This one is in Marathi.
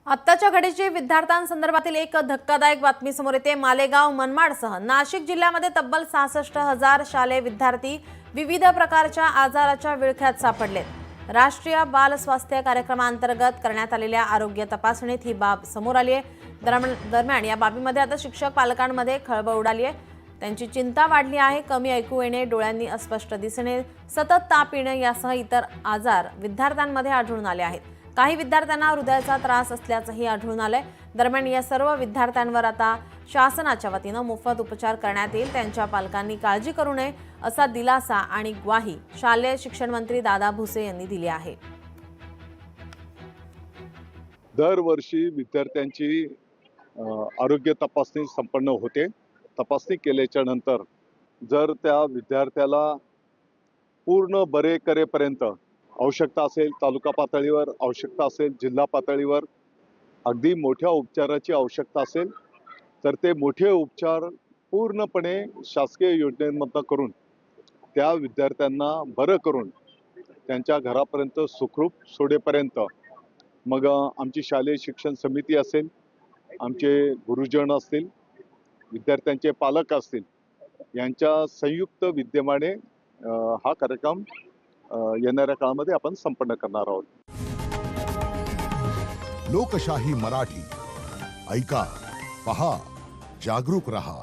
आत्ताच्या घडीची विद्यार्थ्यांसंदर्भातील एक धक्कादायक बातमी समोर येते। मालेगाव मनमाडसह नाशिक जिल्ह्यामध्ये तब्बल 66,000 शालेय विद्यार्थी विविध प्रकारच्या आजाराच्या विळख्यात सापडलेत। राष्ट्रीय बाल स्वास्थ्य कार्यक्रमांतर्गत करण्यात आलेल्या आरोग्य तपासणीत ही बाब समोर आली आहे। दरम्यान या बाबीमध्ये आता शिक्षक पालकांमध्ये खळबळ उडाली आहे। त्यांची चिंता वाढली आहे। कमी ऐकू येणे, डोळ्यांनी अस्पष्ट दिसणे, सतत ताप येणे यासह इतर आजार विद्यार्थ्यांमध्ये आढळून आले आहेत। काही विद्यार्थ्यांना हृदयाचा त्रास असल्याचंही आढळून आलंय। दरम्यान या सर्व विद्यार्थ्यांवर आता शासनाच्या वतीने मोफत उपचार करण्यात येईल। त्यांच्या पालकांनी काळजी करू नये असा दिलासा आणि ग्वाही शालेय शिक्षण मंत्री दादा भुसे यांनी दिली आहे। दरवर्षी विद्यार्थ्यांची आरोग्य तपासणी संपन्न होते। तपासणी केल्याच्या नंतर जर त्या विद्यार्थ्याला पूर्ण बरे करेपर्यंत आवश्यकता असेल, तालुका पातळीवर आवश्यकता असेल, जिल्हा पातळीवर अगदी मोठ्या उपचाराची आवश्यकता असेल तर ते मोठे उपचार पूर्णपणे शासकीय योजनेमधून करून त्या विद्यार्थ्यांना बरं करून त्यांच्या घरापर्यंत सुखरूप सोडेपर्यंत मग आमची शालेय शिक्षण समिती असेल, आमचे गुरुजन असतील, विद्यार्थ्यांचे पालक असतील, यांच्या संयुक्त विद्यमाने हा कार्यक्रम येणाऱ्या काळामध्ये आपण संपन्न करणार आहोत। लोकशाही मराठी ऐका, पहा, जागरूक रहा।